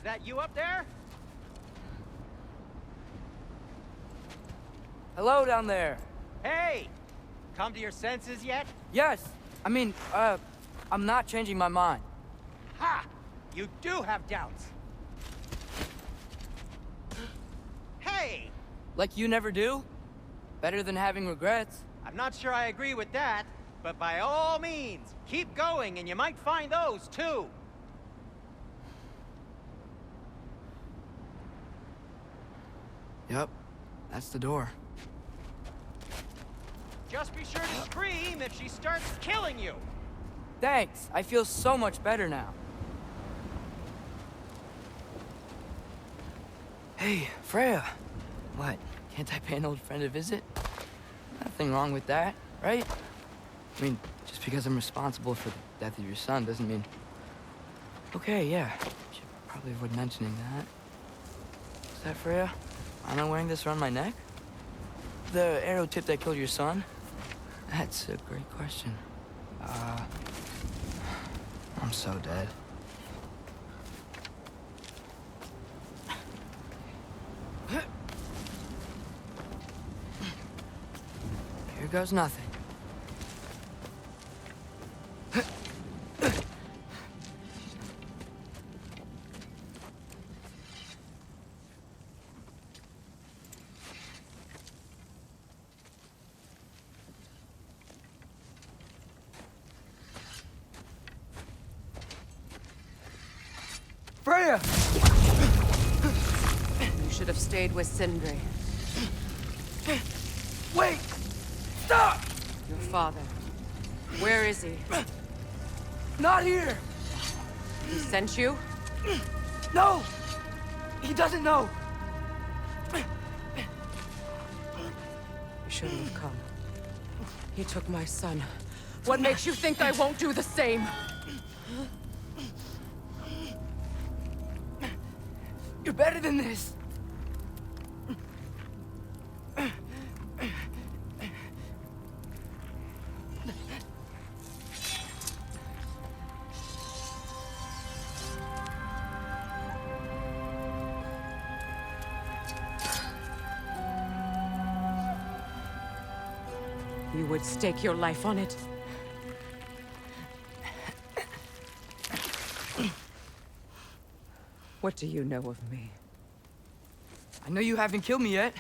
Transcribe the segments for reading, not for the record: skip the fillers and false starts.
that you up there? Hello down there. Hey! Come to your senses yet? Yes. I mean, I'm not changing my mind. Ha! You do have doubts. Hey! Like you never do? Better than having regrets. I'm not sure I agree with that, but by all means, keep going and you might find those too. Yep, that's the door. Just be sure to scream if she starts killing you. Thanks, I feel so much better now. Hey, Freya. What, can't I pay an old friend a visit? Nothing wrong with that, right? I mean, just because I'm responsible for the death of your son doesn't mean... Okay, yeah, should probably avoid mentioning that. Is that Freya? Am I wearing this around my neck? The arrow tip that killed your son? That's a great question. I'm so dead. Here goes nothing. Freya! You should have stayed with Sindri. Wait! Stop! Your father. Where is he? Not here! He sent you? No! He doesn't know! You shouldn't have come. He took my son. What makes you think I won't do the same? You're better than this! You would stake your life on it? What do you know of me? I know you haven't killed me yet.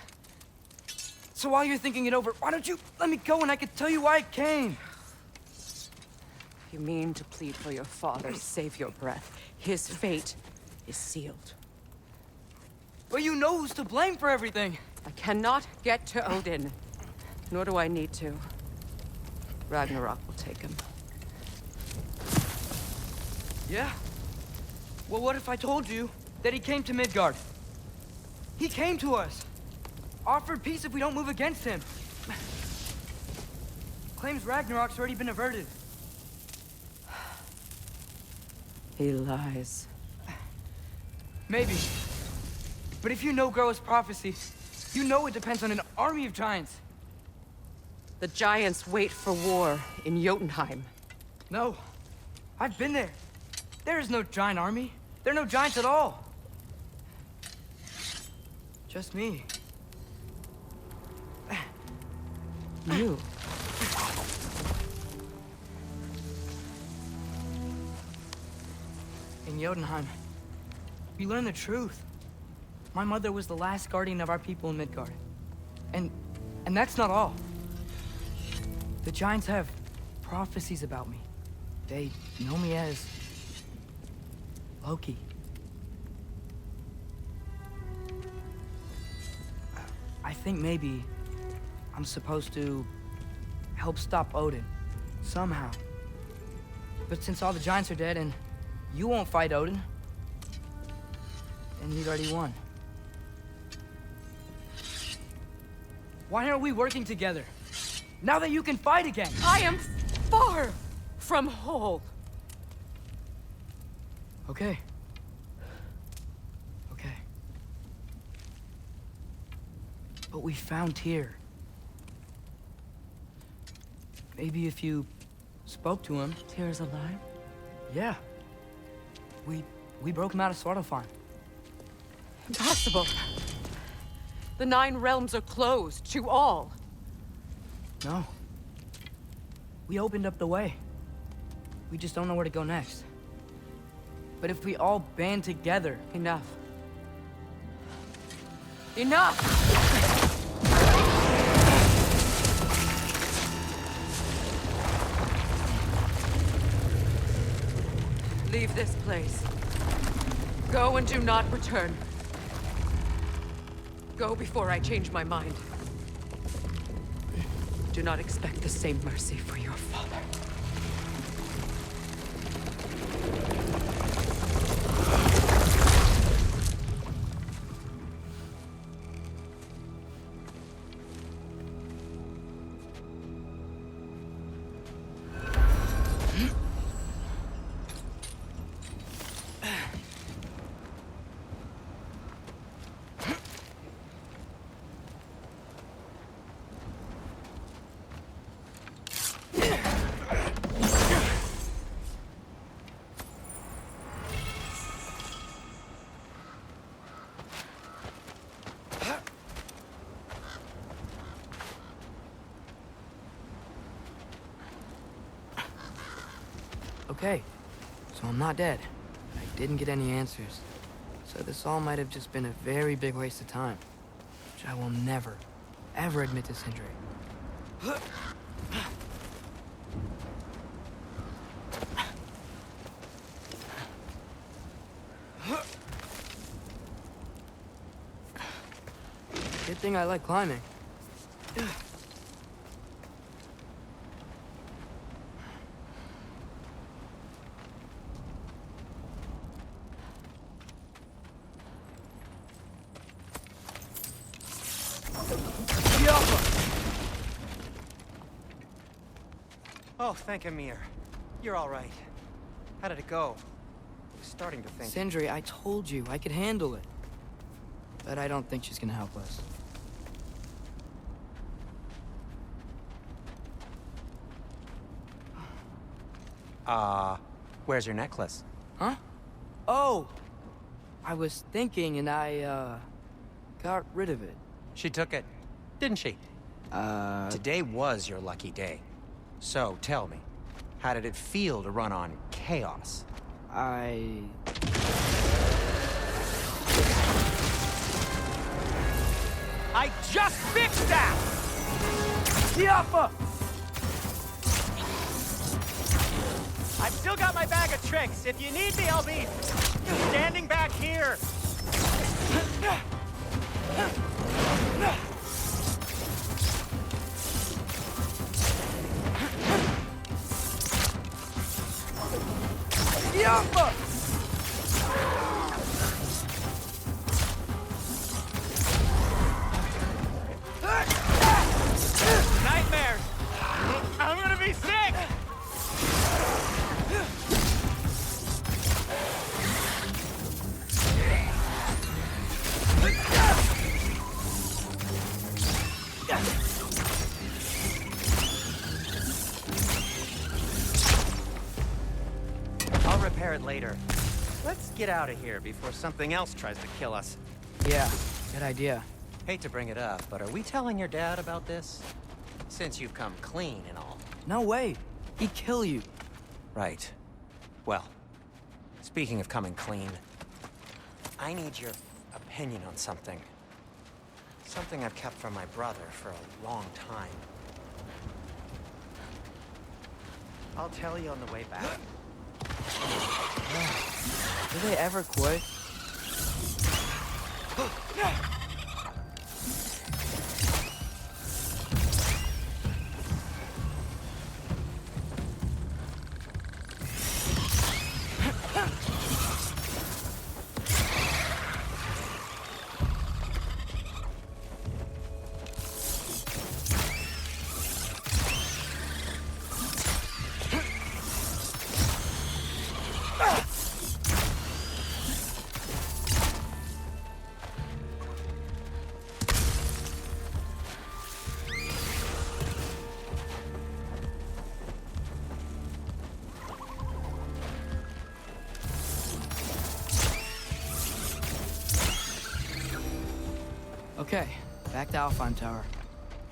So while you're thinking it over, why don't you let me go and I can tell you why I came? You mean to plead for your father, save your breath. His fate is sealed. But you know who's to blame for everything. I cannot get to Odin. Nor do I need to. Ragnarok will take him. Yeah? Well, what if I told you that he came to Midgard? He came to us. Offered peace if we don't move against him. Claims Ragnarok's already been averted. He lies. Maybe. But if you know Groa's prophecy, you know it depends on an army of giants. The giants wait for war in Jotunheim. No. I've been there. There is no giant army. There are no giants at all. Just me. You? In Jotunheim, we learned the truth. My mother was the last guardian of our people in Midgard. And that's not all. The giants have prophecies about me. They know me as Loki. I think maybe I'm supposed to help stop Odin, somehow. But since all the giants are dead and you won't fight Odin, and he'd already won. Why aren't we working together? Now that you can fight again! I am far from whole. Okay. Okay. But we found Tyr. Maybe if you spoke to him... Tyr's alive? Yeah. We broke him out of Svartalfheim. Impossible. The 9 realms are closed to all. No. We opened up the way. We just don't know where to go next. But if we all band together... Enough. Enough! Leave this place. Go and do not return. Go before I change my mind. Do not expect the same mercy for your father. Okay, so I'm not dead. I didn't get any answers. So this all might have just been a very big waste of time. Which I will never, ever admit to Sindri. Good thing I like climbing. Oh, thank Emir. You're all right. How did it go? I was starting to think... Sindri, I told you I could handle it. But I don't think she's gonna help us. Where's your necklace? Huh? Oh! I was thinking and I, got rid of it. She took it, didn't she? Today was your lucky day. So, tell me, how did it feel to run on chaos? I just fixed that! Tiafa! I've still got my bag of tricks. If you need me, I'll be standing back here. Tiafa! Nightmares! I'm gonna be sick! I'll repair it later. Let's get out of here before something else tries to kill us. Yeah, good idea. Hate to bring it up, but are we telling your dad about this? Since you've come clean and all. No way. He'd kill you. Right. Well, speaking of coming clean, I need your opinion on something. Something I've kept from my brother for a long time. I'll tell you on the way back. Do they ever quit? Okay, back to Alfheim Tower.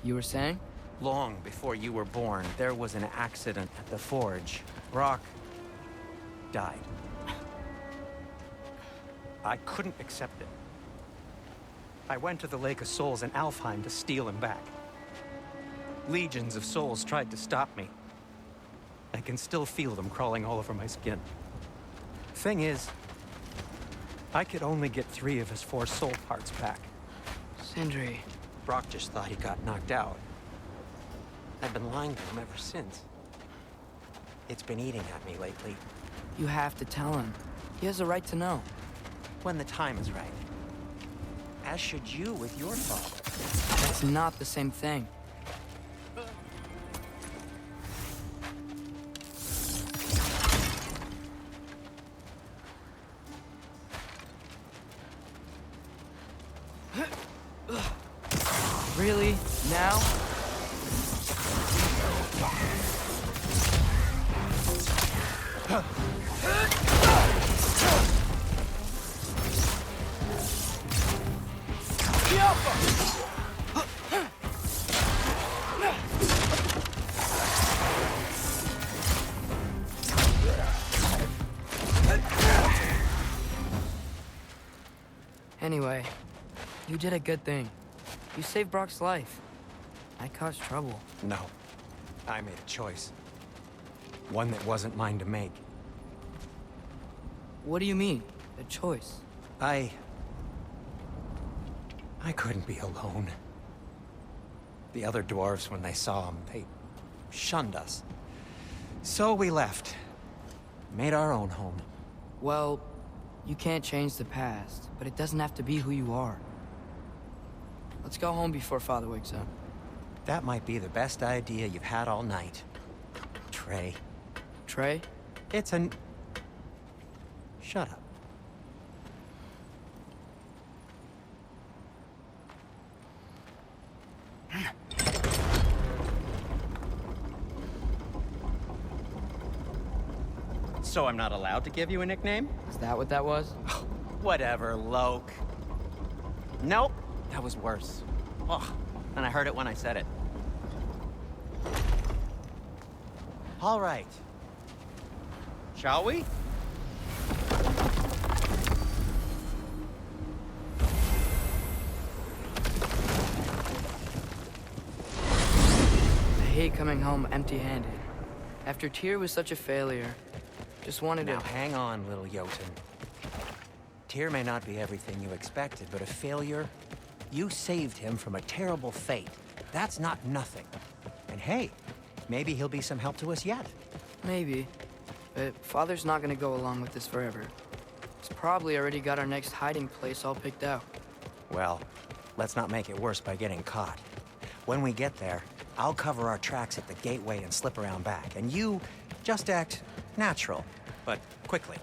You were saying? Long before you were born, there was an accident at the forge. Brock died. I couldn't accept it. I went to the Lake of Souls in Alfheim to steal him back. Legions of souls tried to stop me. I can still feel them crawling all over my skin. Thing is, I could only get 3 of his 4 soul parts back. Sindri. Brock just thought he got knocked out. I've been lying to him ever since. It's been eating at me lately. You have to tell him. He has a right to know. When the time is right. As should you with your father. That's not the same thing. Really? Now? Anyway, you did a good thing. You saved Brock's life. I caused trouble. No. I made a choice. One that wasn't mine to make. What do you mean? A choice? I couldn't be alone. The other dwarves, when they saw him, they shunned us. So we left. Made our own home. Well, you can't change the past, but it doesn't have to be who you are. Let's go home before Father wakes up. That might be the best idea you've had all night. Trey. Trey? It's an... Shut up. So I'm not allowed to give you a nickname? Is that what that was? Whatever, Loke. Nope, that was worse. Ugh, and I heard it when I said it. All right. Shall we? I hate coming home empty-handed. After Tyr was such a failure, just wanted Now to... hang on, little Jotun. Tyr may not be everything you expected, but a failure? You saved him from a terrible fate. That's not nothing. And hey, maybe he'll be some help to us yet. Maybe. But Father's not gonna go along with this forever. He's probably already got our next hiding place all picked out. Well, let's not make it worse by getting caught. When we get there, I'll cover our tracks at the gateway and slip around back. And you just act natural, but quickly.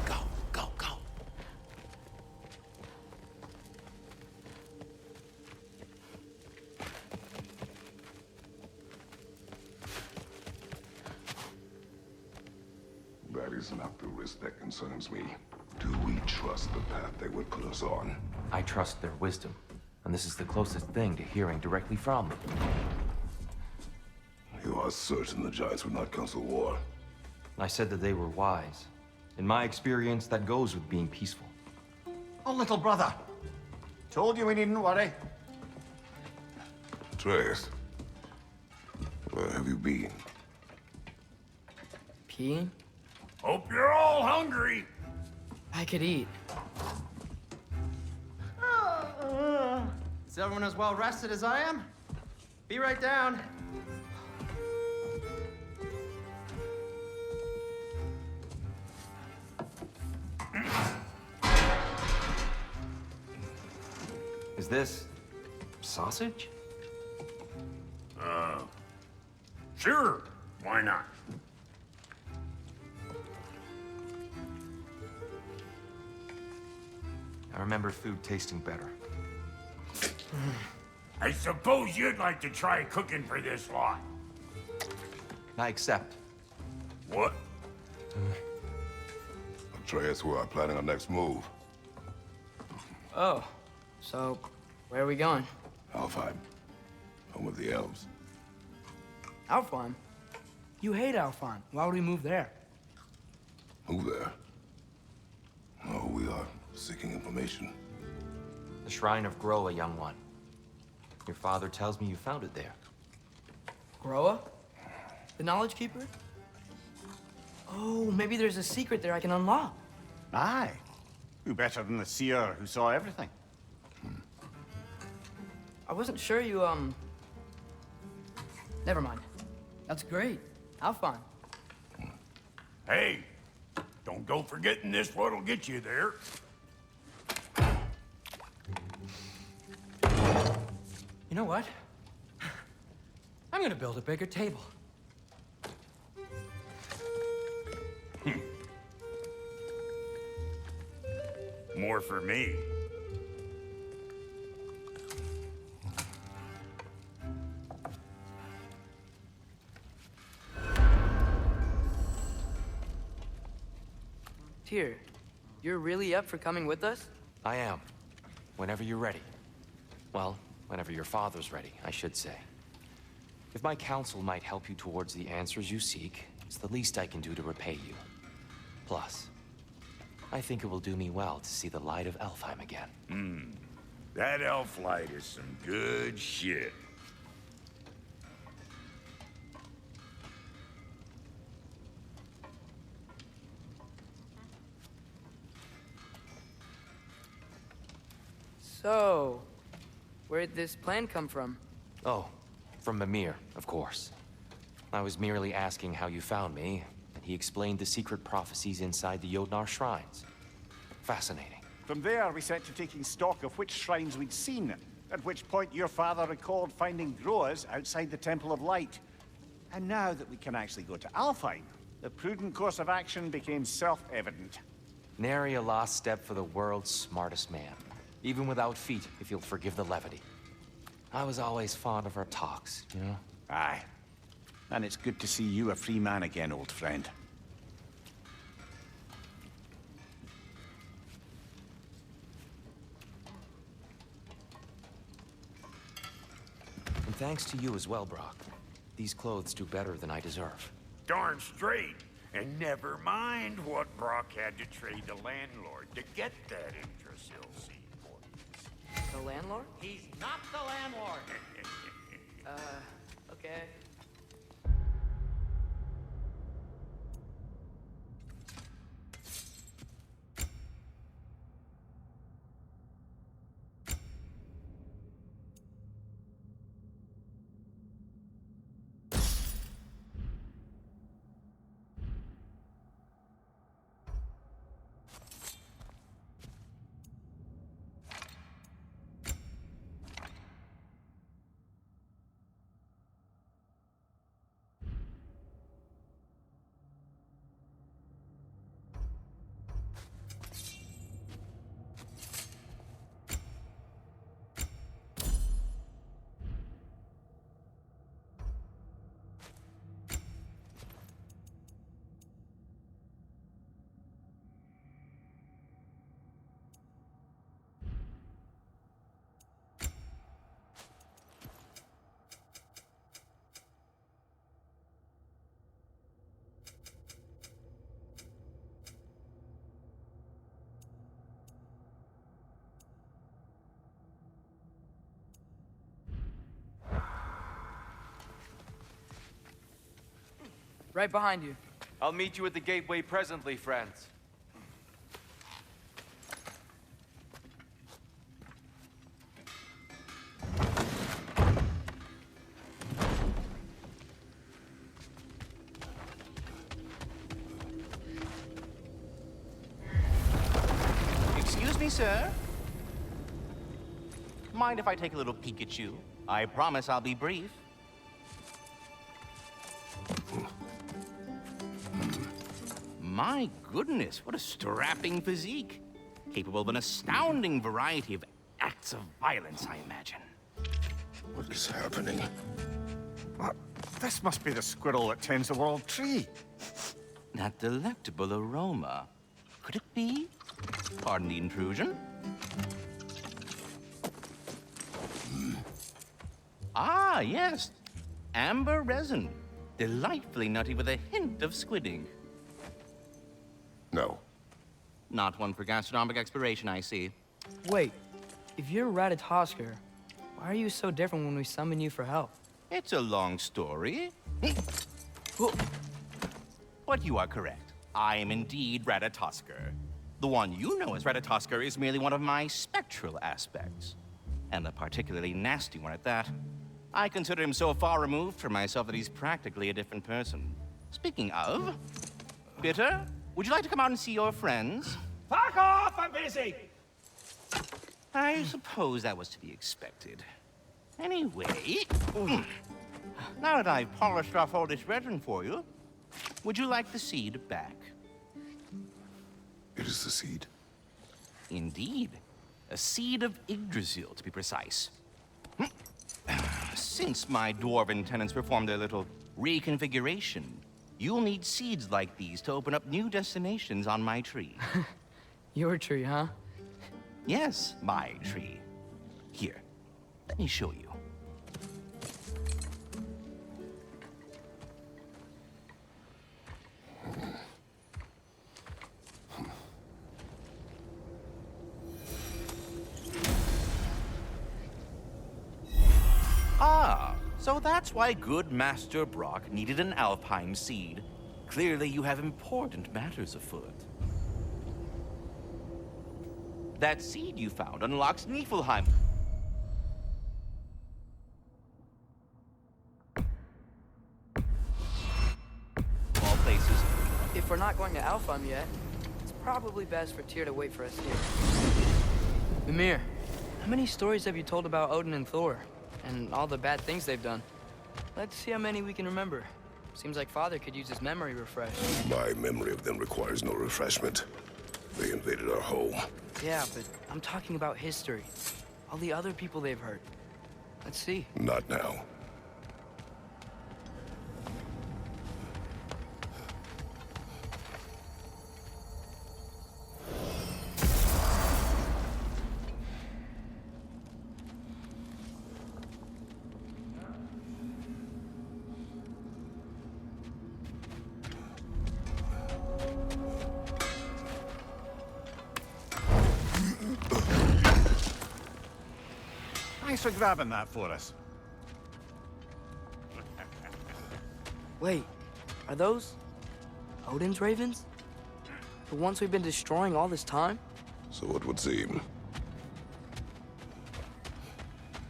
Go, go, go. That is not the risk that concerns me. Do we trust the path they would put us on? I trust their wisdom, and this is the closest thing to hearing directly from them. You are certain the Giants would not counsel war? I said that they were wise. In my experience, that goes with being peaceful. Oh, little brother. Told you we needn't worry. Atreus, where have you been? Peeing? Hope you're all hungry. I could eat. Is everyone as well rested as I am? Be right down. Is this sausage? Sure. Why not? I remember food tasting better. I suppose you'd like to try cooking for this lot. I accept. What? Atreus, we are planning our next move. Oh, so where are we going? Alfheim. Home of the elves. Alfheim? You hate Alfheim. Why would we move there? Move there. Oh, we are seeking information. The Shrine of Groa, young one. Your father tells me you found it there. Groa? The Knowledge Keeper? Oh, maybe there's a secret there I can unlock. Aye. Who better than the seer who saw everything? I wasn't sure you, Never mind. That's great. Alfheim. Hey, don't go forgetting this what'll get you there. You know what? I'm gonna build a bigger table. More for me. Tyr, you're really up for coming with us? I am. Whenever you're ready. Well, whenever your father's ready, I should say. If my counsel might help you towards the answers you seek, it's the least I can do to repay you. Plus, I think it will do me well to see the light of Alfheim again. That elf light is some good shit. So, where'd this plan come from? Oh, from Mimir, of course. I was merely asking how you found me, and he explained the secret prophecies inside the Jotnar shrines. Fascinating. From there, we set to taking stock of which shrines we'd seen, at which point your father recalled finding Groas outside the Temple of Light. And now that we can actually go to Alfheim, the prudent course of action became self-evident. Nary a lost step for the world's smartest man. Even without feet, if you'll forgive the levity. I was always fond of our talks, you know? Aye. And it's good to see you a free man again, old friend. And thanks to you as well, Brock. These clothes do better than I deserve. Darn straight. And never mind what Brock had to trade the landlord to get that Yggdrasil seed. The landlord? He's not the landlord. Okay. Right behind you. I'll meet you at the gateway presently, friends. Excuse me, sir? Mind if I take a little peek at you? I promise I'll be brief. My goodness, what a strapping physique. Capable of an astounding variety of acts of violence, I imagine. What is happening? This must be the squirrel that tends the world tree. That delectable aroma. Could it be? Pardon the intrusion. Ah, yes. Amber resin. Delightfully nutty with a hint of squid ink. No. Not one for gastronomic exploration, I see. Wait, if you're Ratatoskr, why are you so different when we summon you for help? It's a long story. But you are correct. I am indeed Ratatoskr. The one you know as Ratatoskr is merely one of my spectral aspects. And a particularly nasty one at that. I consider him so far removed from myself that he's practically a different person. Speaking of, Bitter, would you like to come out and see your friends? Fuck off! I'm busy! I suppose that was to be expected. Anyway, now that I've polished off all this resin for you, would you like the seed back? It is the seed. Indeed. A seed of Yggdrasil, to be precise. Since my dwarven tenants performed their little reconfiguration, you'll need seeds like these to open up new destinations on my tree. Your tree, huh? Yes, my tree. Here, let me show you. Ah, so that's why good Master Brock needed an Alpine seed. Clearly you have important matters afoot. That seed you found unlocks Niflheim. All places. If we're not going to Alfheim yet, it's probably best for Tyr to wait for us here. Mimir, how many stories have you told about Odin and Thor? And all the bad things they've done? Let's see how many we can remember. Seems like Father could use his memory refreshed. My memory of them requires no refreshment. They invaded our home. Yeah, but I'm talking about history. All the other people they've hurt. Let's see. Not now. Thanks for grabbing that for us. Wait, are those Odin's ravens? The ones we've been destroying all this time? So it would seem.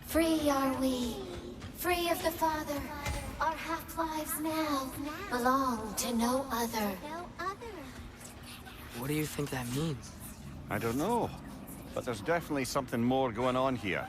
Free are we, free of the Father. Our half-lives now belong to no other. What do you think that means? I don't know, but there's definitely something more going on here.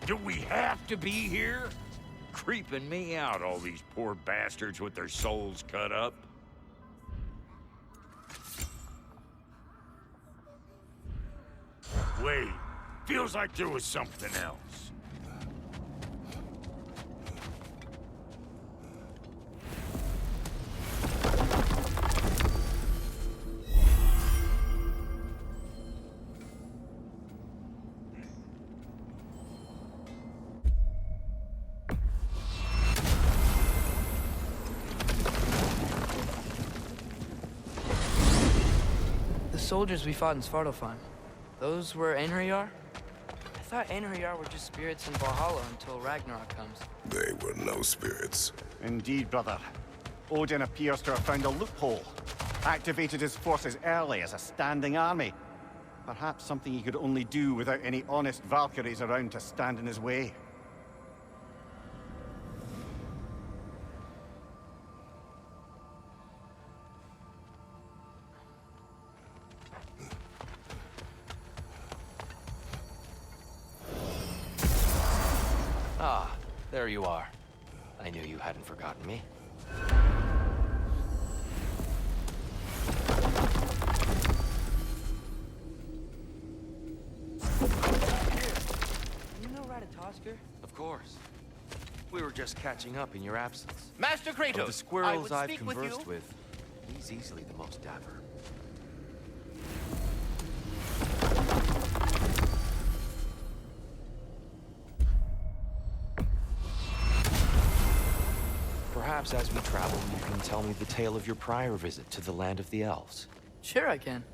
Do we have to be here? Creeping me out, all these poor bastards with their souls cut up. Wait, feels like there was something else. The soldiers we fought in Svartalfheim, those were Einherjar? I thought Einherjar were just spirits in Valhalla until Ragnarok comes. They were no spirits. Indeed, brother. Odin appears to have found a loophole. Activated his forces early as a standing army. Perhaps something he could only do without any honest Valkyries around to stand in his way. There you are. I knew you hadn't forgotten me. You know Ratatoskr? Of course. We were just catching up in your absence. Master Kratos, Of the squirrels I've speak with conversed you. with, he's easily the most dapper. Perhaps as we travel, you can tell me the tale of your prior visit to the land of the elves. Sure I can.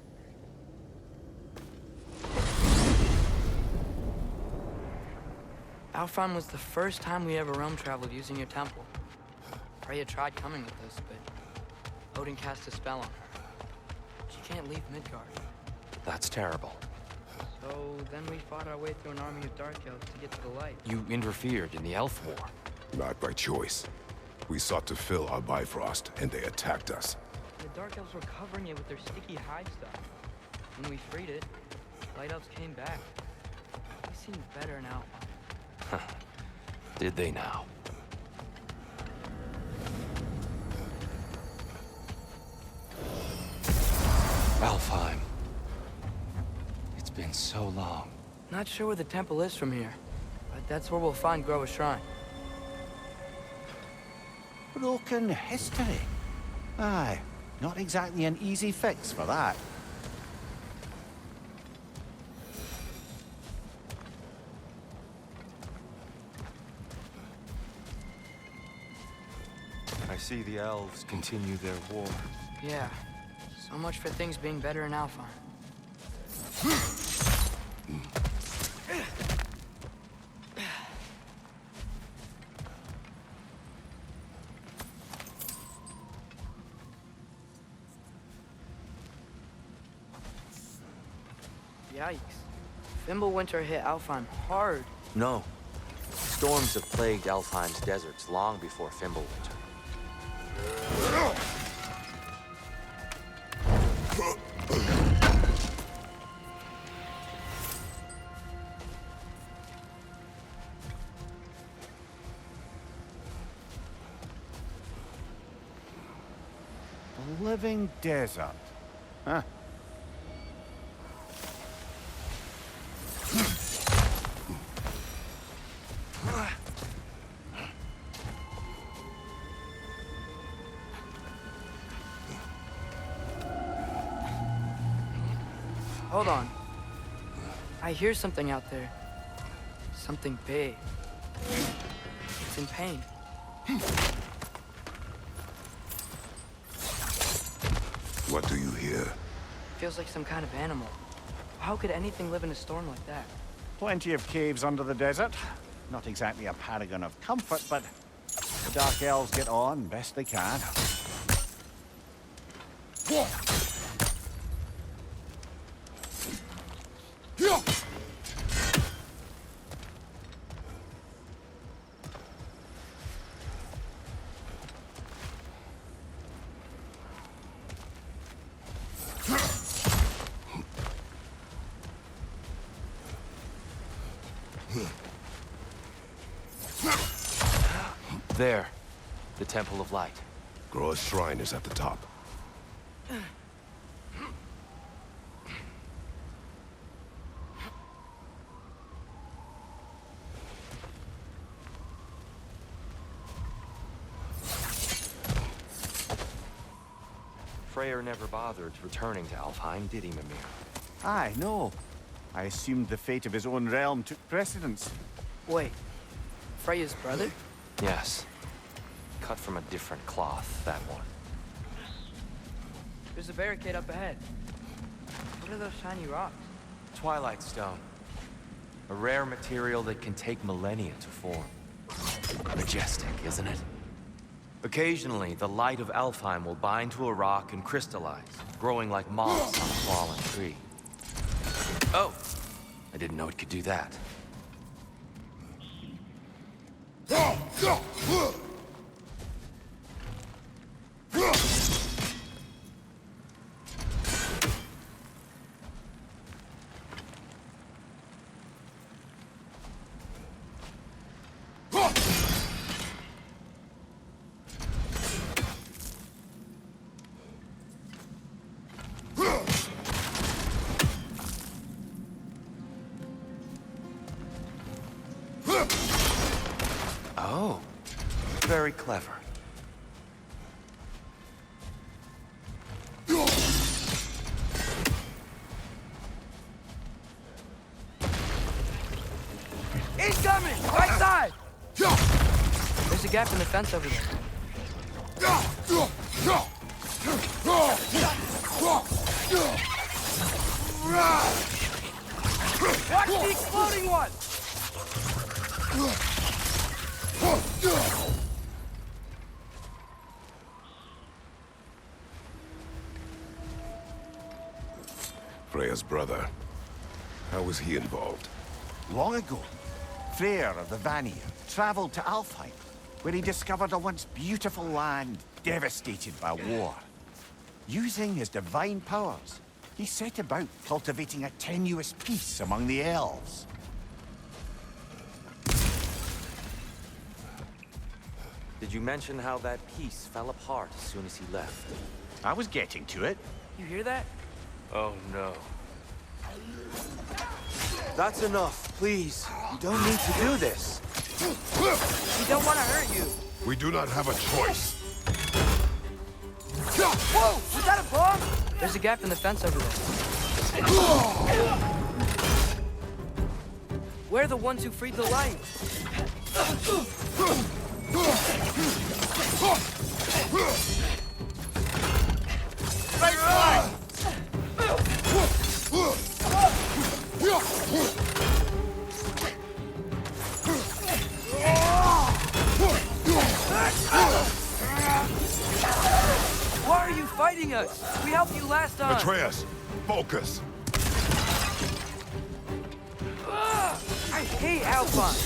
Alfheim was the first time we ever realm traveled using your temple. Freya tried coming with us, but Odin cast a spell on her. She can't leave Midgard. That's terrible. So then we fought our way through an army of dark elves to get to the light. You interfered in the elf war. Not by choice. We sought to fill our Bifrost, and they attacked us. The dark elves were covering it with their sticky hide stuff. When we freed it, light elves came back. They seemed better now. Did they now? Alfheim. It's been so long. Not sure where the temple is from here, but that's where we'll find Groa's shrine. Broken history. Aye, not exactly an easy fix for that. I see the elves continue their war. Yeah, so much for things being better in Alfheim. Yikes. Fimbulwinter hit Alfheim hard. No. Storms have plagued Alfheim's deserts long before Fimbulwinter. A living desert. Huh. Hold on. I hear something out there. Something big. It's in pain. What do you hear? Feels like some kind of animal. How could anything live in a storm like that? Plenty of caves under the desert. Not exactly a paragon of comfort, but the Dark Elves get on best they can. There. The Temple of Light. Groa's shrine is at the top. Freyr never bothered returning to Alfheim, did he, Mimir? Aye, no. I assumed the fate of his own realm took precedence. Wait. Freya's brother? Yes. Cut from a different cloth, that one. There's a barricade up ahead. What are those shiny rocks? Twilight Stone. A rare material that can take millennia to form. Majestic, isn't it? Occasionally, the light of Alfheim will bind to a rock and crystallize, growing like moss on a fallen tree. Oh! I didn't know it could do that. very clever. Incoming! Right side! There's a gap in the fence over there. Watch the exploding one! Freya's brother. How was he involved? Long ago, Freyr of the Vanir traveled to Alfheim, where he discovered a once beautiful land devastated by war. Using his divine powers, he set about cultivating a tenuous peace among the elves. Did you mention how that piece fell apart as soon as he left? I was getting to it. You hear that? Oh no. That's enough, please. You don't need to do this. We don't want to hurt you. We do not have a choice. Whoa! Was that a bomb? There's a gap in the fence over there. We're the ones who freed the light. Right side! Why are you fighting us? We helped you last time. Atreus, focus. I hate Alpine.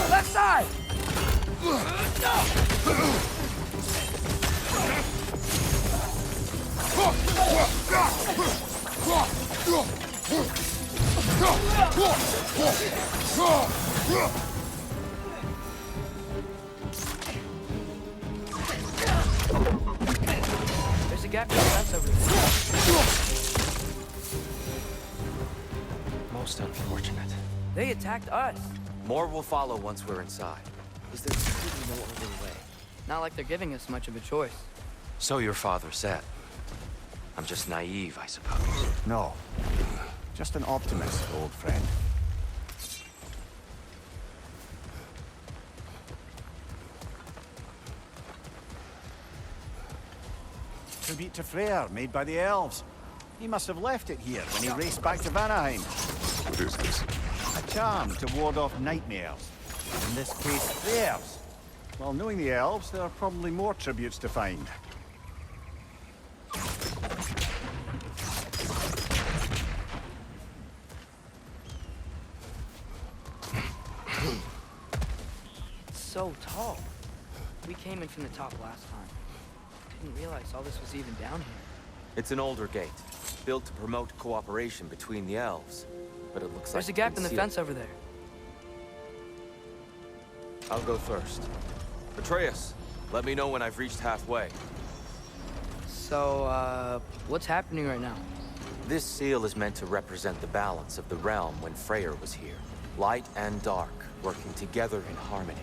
Left side! There's a gap in the fence over there. Most unfortunate. They attacked us. More will follow once we're inside. Is there really no other way? Not like they're giving us much of a choice. So your father said. I'm just naive, I suppose. No. Just an optimist, old friend. Tribute to Freyr, made by the elves. He must have left it here when he raced back to Vanaheim. What is this? A charm to ward off nightmares. In this case, theirs. Well, knowing the elves, there are probably more tributes to find. It's so tall. We came in from the top last time. Didn't realize all this was even down here. It's an older gate, built to promote cooperation between the elves. But it looks like There's a gap in the fence over there. I'll go first. Atreus, let me know when I've reached halfway. So, what's happening right now? This seal is meant to represent the balance of the realm when Freyr was here. Light and dark, working together in harmony.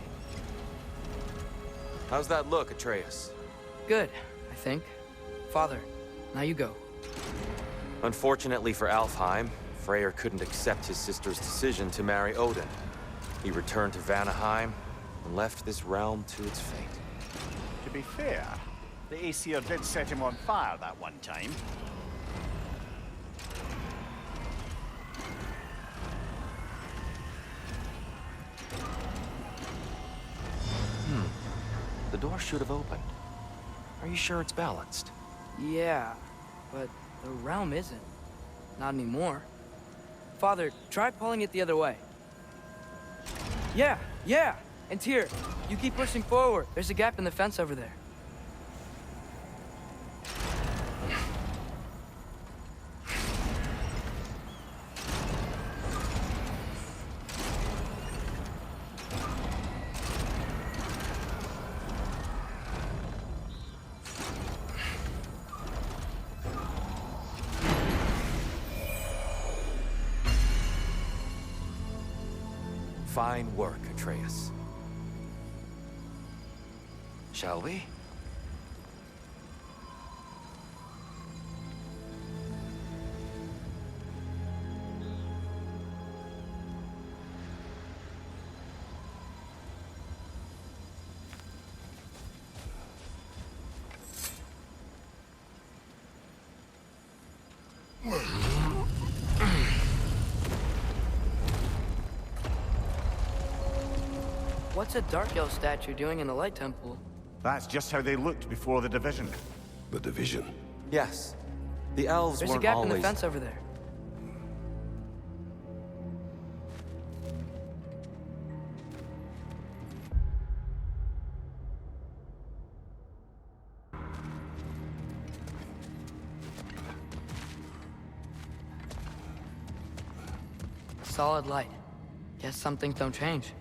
How's that look, Atreus? Good, I think. Father, now you go. Unfortunately for Alfheim, Freyr couldn't accept his sister's decision to marry Odin. He returned to Vanaheim and left this realm to its fate. To be fair, the Aesir did set him on fire that one time. The door should have opened. Are you sure it's balanced? Yeah, but the realm isn't. Not anymore. Father, try pulling it the other way. Yeah! And here, you keep pushing forward. There's a gap in the fence over there. Fine work, Atreus. Shall we? What's a Dark Elf statue doing in the Light Temple? That's just how they looked before the division. The division. Yes. The elves There's a weren't gap always... in the fence over there. Solid light. Guess some things don't change.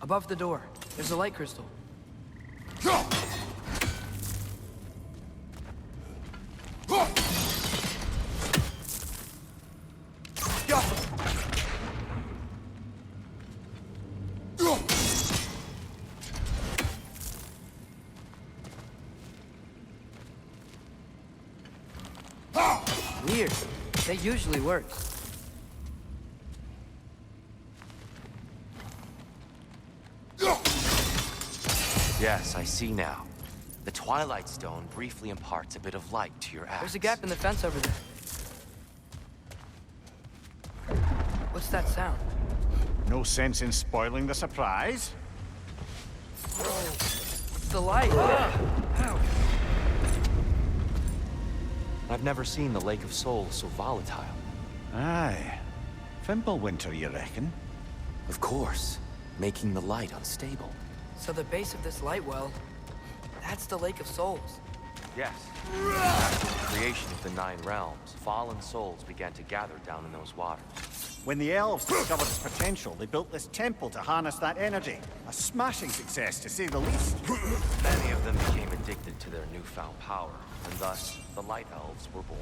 Above the door, there's a light crystal. Weird. That usually works. Yes, I see now. The Twilight Stone briefly imparts a bit of light to your axe. There's a gap in the fence over there. What's that sound? No sense in spoiling the surprise. It's the light. Ow. I've never seen the Lake of Souls so volatile. Aye. Fimbulwinter, you reckon? Of course, making the light unstable. So the base of this light well, that's the Lake of Souls. Yes. After the creation of the Nine Realms, fallen souls began to gather down in those waters. When the elves discovered its potential, they built this temple to harness that energy. A smashing success, to say the least. Many of them became addicted to their newfound power, and thus, the Light Elves were born.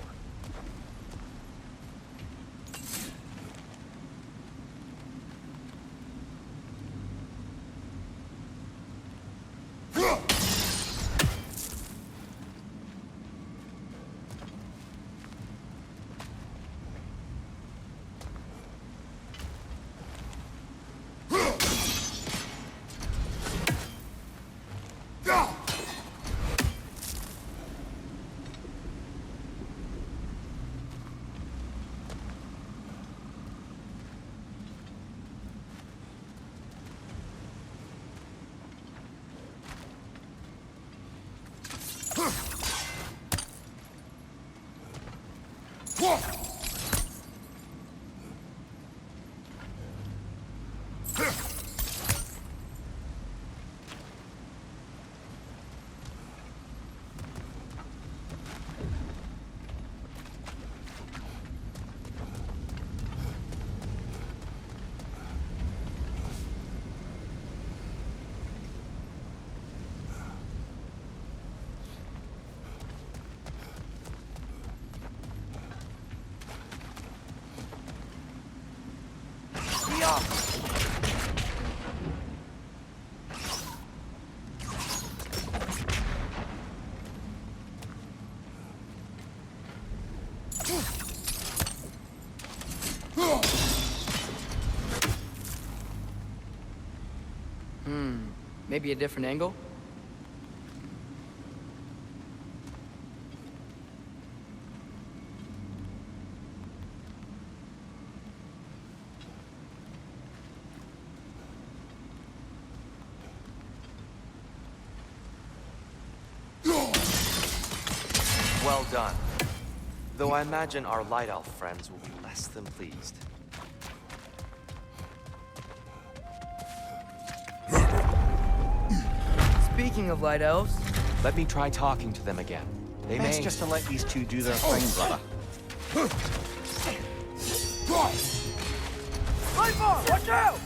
Maybe a different angle? Well done. Though I imagine our Light Elf friends will be less than pleased. Speaking of light elves, Let me try talking to them again. They Best may... just to let these two do their thing, brother. Lightbar, watch out!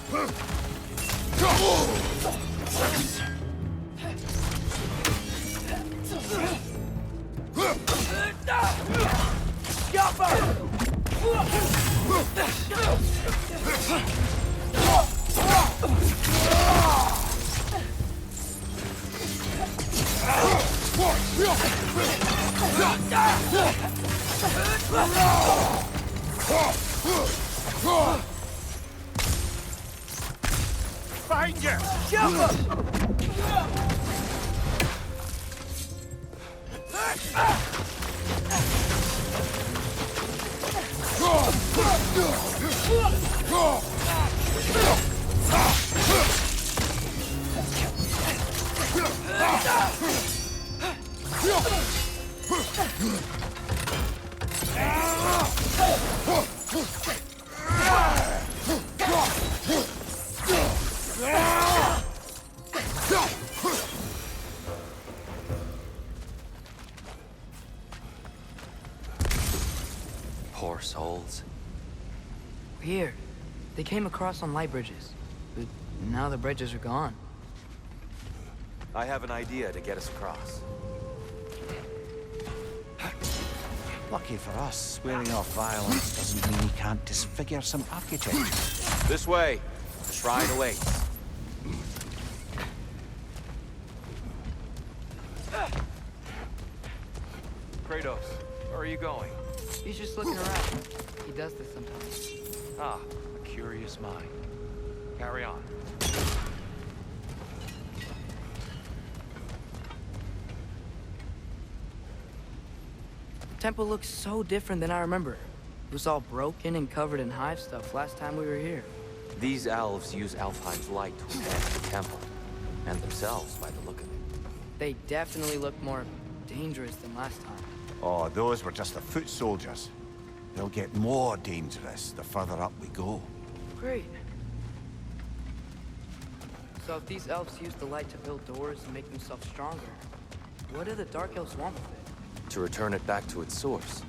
Behind you! Jump up! Poor souls. Weird. They came across on light bridges, but now the bridges are gone. I have an idea to get us across. Lucky for us, swearing off violence doesn't mean we can't disfigure some architecture. This way. The shrine awaits. Kratos, where are you going? He's just looking around. He does this sometimes. Ah, a curious mind. Carry on. The temple looks so different than I remember. It was all broken and covered in hive stuff last time we were here. These elves use Alfheim's light to enhance the temple, and themselves by the look of it. They definitely look more dangerous than last time. Oh, those were just the foot soldiers. They'll get more dangerous the further up we go. Great. So if these elves use the light to build doors and make themselves stronger, what do the Dark Elves want with it? To return it back to its source.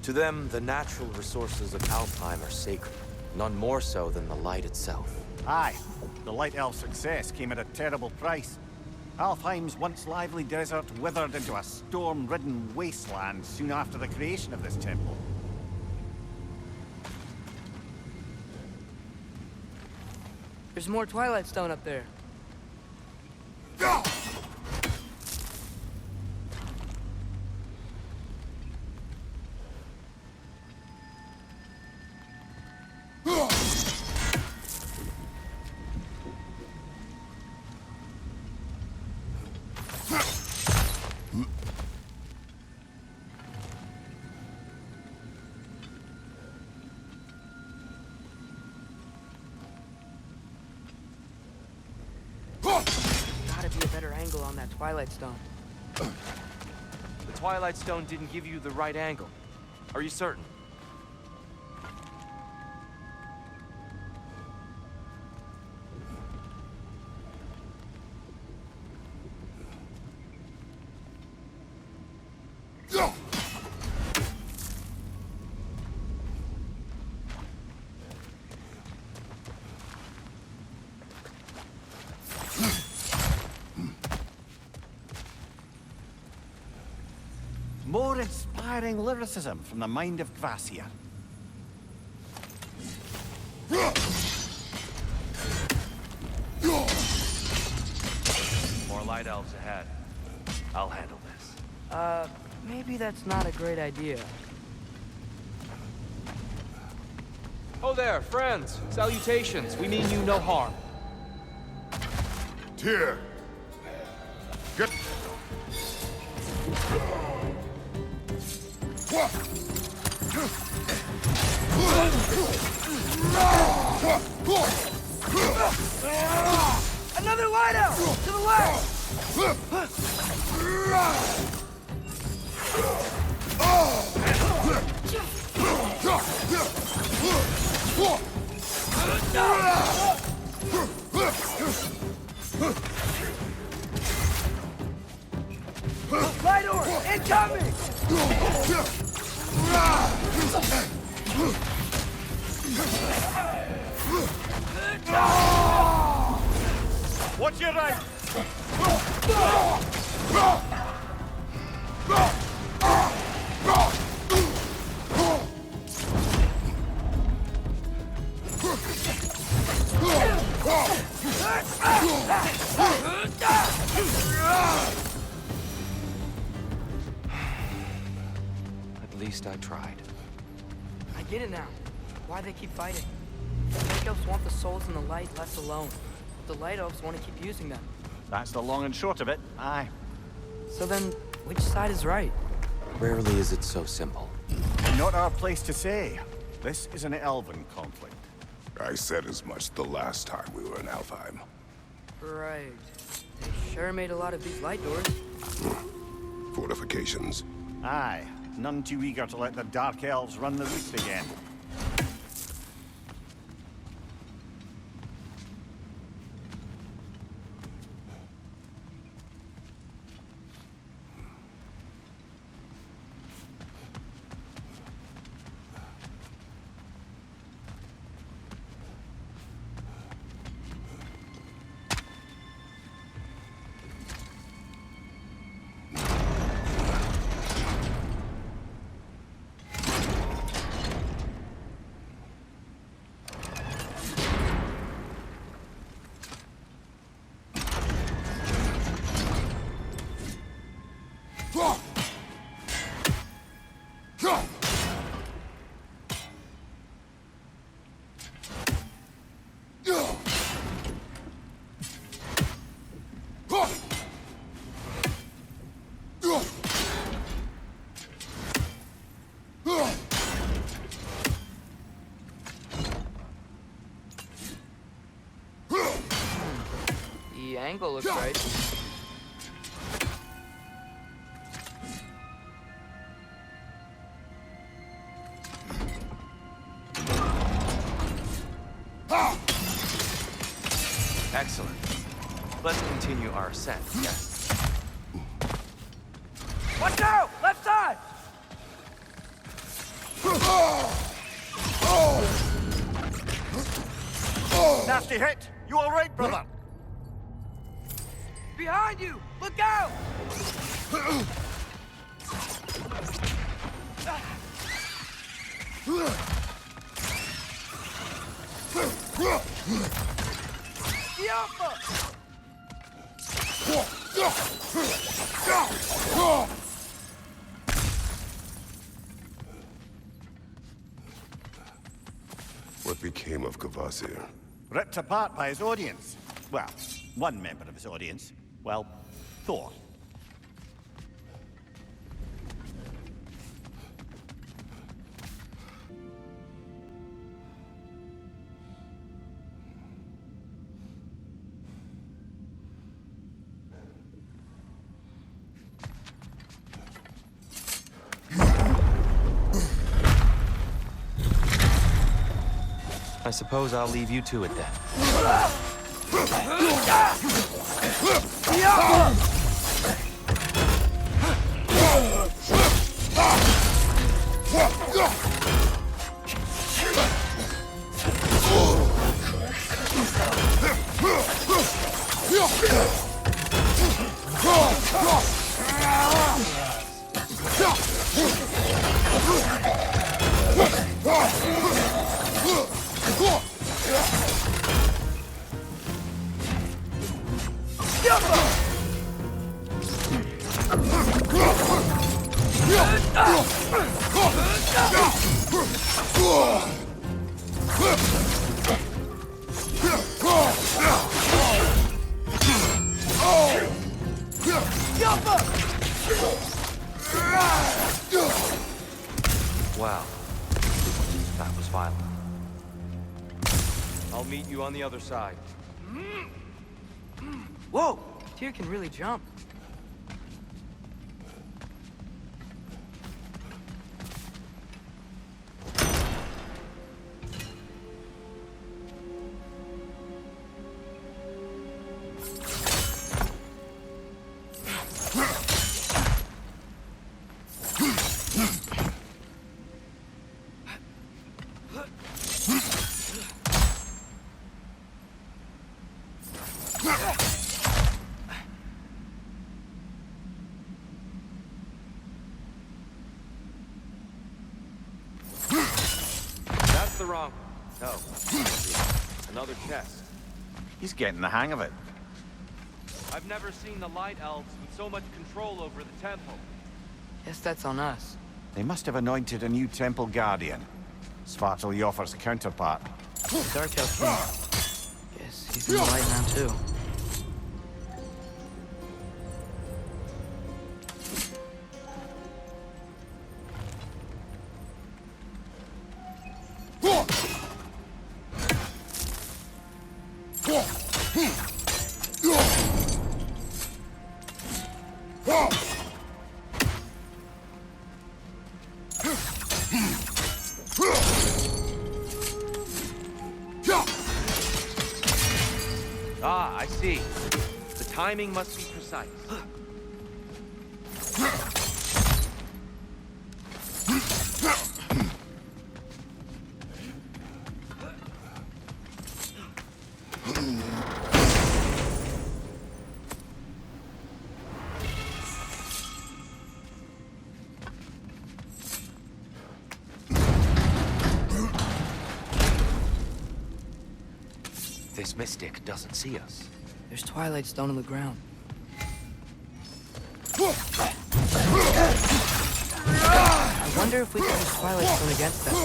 To them, the natural resources of Alfheim are sacred, none more so than the light itself. Aye, the Light Elf success came at a terrible price. Alfheim's once lively desert withered into a storm-ridden wasteland soon after the creation of this temple. There's more Twilight Stone up there. Gotta be a better angle on that Twilight Stone. The Twilight Stone didn't give you the right angle. Are you certain? More inspiring lyricism from the mind of Gracia. More light elves ahead. I'll handle this. Maybe that's not a great idea. Oh there, friends. Salutations. We mean you no harm. Tyr! Get... Another light out! To the left! Light orb! Incoming! Watch your right! least I tried. I get it now. Why they keep fighting. The Night Elves want the souls in the light left alone. The Light Elves want to keep using them. That's the long and short of it. Aye. So then, which side is right? Rarely is it so simple. Not our place to say. This is an elven conflict. I said as much the last time we were in Alfheim. Right. They sure made a lot of these light doors. Fortifications. Aye. None too eager to let the Dark Elves run the roost again. The angle looks right. Excellent. Let's continue our ascent, yes. Watch out! Left side! Nasty hit! You all right, brother? Behind you! Look out! What became of Kvasir? Ripped apart by his audience. Well, one member of his audience. Well, Thor. I suppose I'll leave you to it then. Wow. That was violent. I'll meet you on the other side. Whoa! Tyr can really jump. That's the wrong... No. Another chest. He's getting the hang of it. I've never seen the Light Elves with so much control over the temple. Guess that's on us. They must have anointed a new temple guardian. Svartalfjord's counterpart. Dark Elf King. Guess he's in the light now, too. Ah, I see. The timing must be precise. This mystic doesn't see us. There's Twilight Stone on the ground. I wonder if we can use Twilight Stone against them.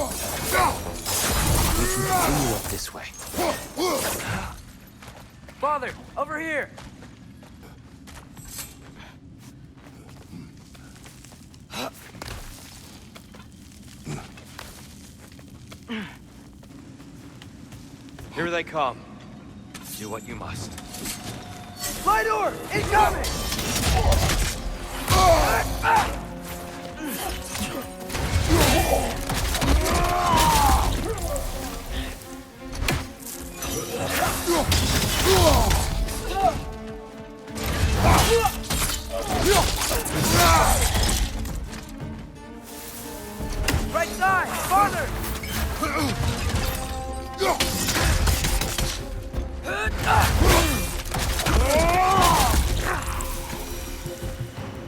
We can continue up this way. Father, over here! Here they come. Do what you must. Fly door! Incoming! Right side! Farther!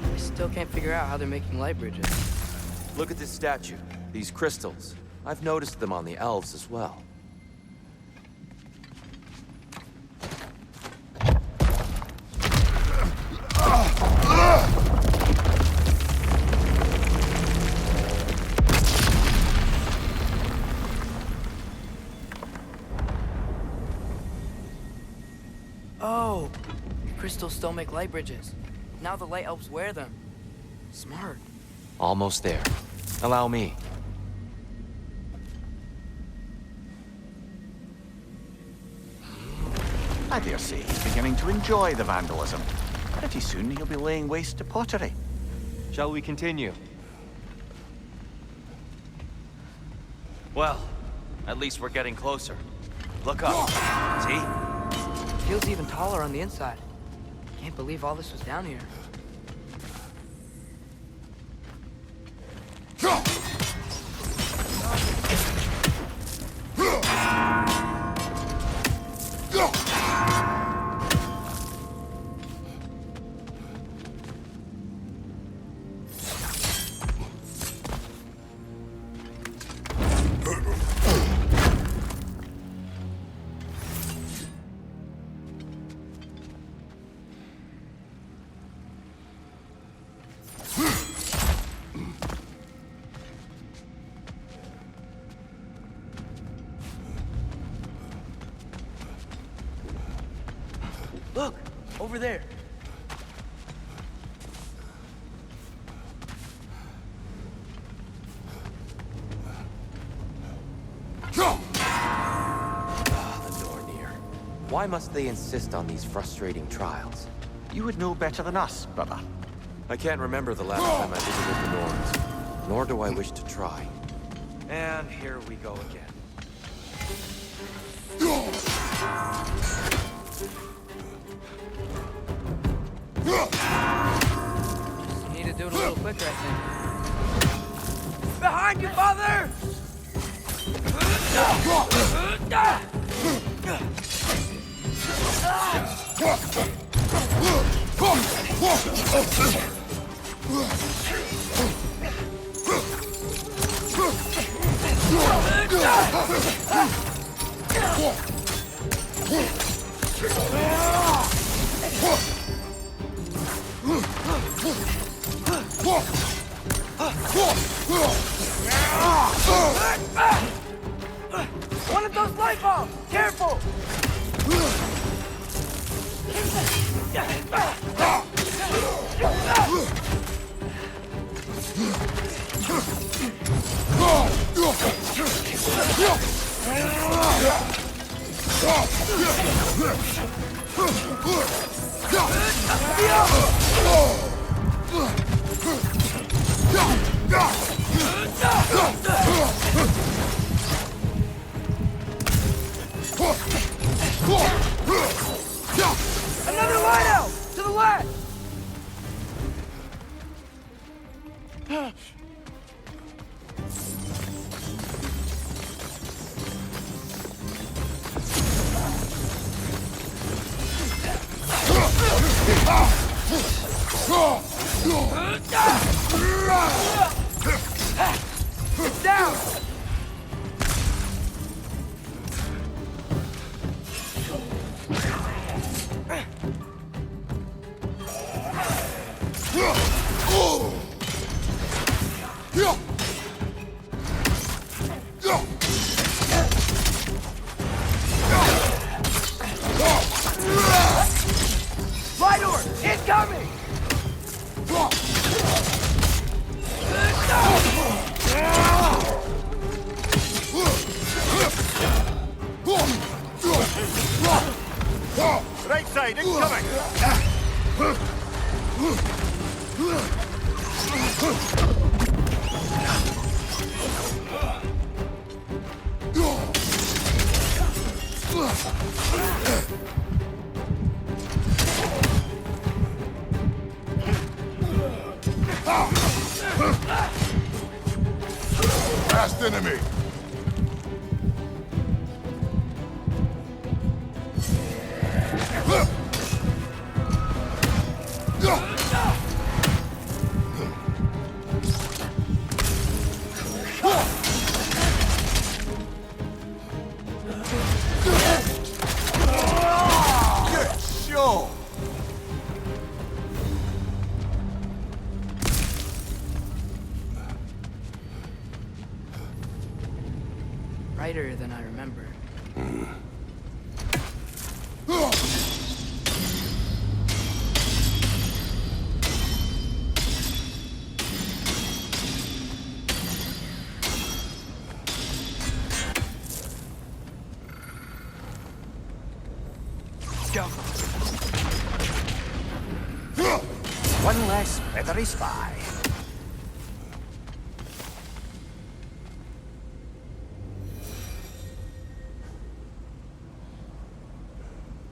I still can't figure out how they're making light bridges. Look at this statue. These crystals. I've noticed them on the elves as well. Oh! The crystals still make light bridges. Now the light elves wear them. Smart. Almost there. Allow me. I dare say he's beginning to enjoy the vandalism. Pretty soon he'll be laying waste to pottery. Shall we continue? Well, at least we're getting closer. Look up. See? Feels even taller on the inside. Can't believe all this was down here. Look! Over there! The Nornir. Why must they insist on these frustrating trials? You would know better than us, brother. I can't remember the last time I visited the Norns, nor do I wish to try. And here we go again. You need to do it a little quicker, I think. Behind you, Father! One of those light bulbs! Careful! Another lighthouse! To the left! It's down! Flight door! Incoming! Right side, incoming! Fast enemy! Sure! Brighter than I remember. Let's go. One less feathery spy.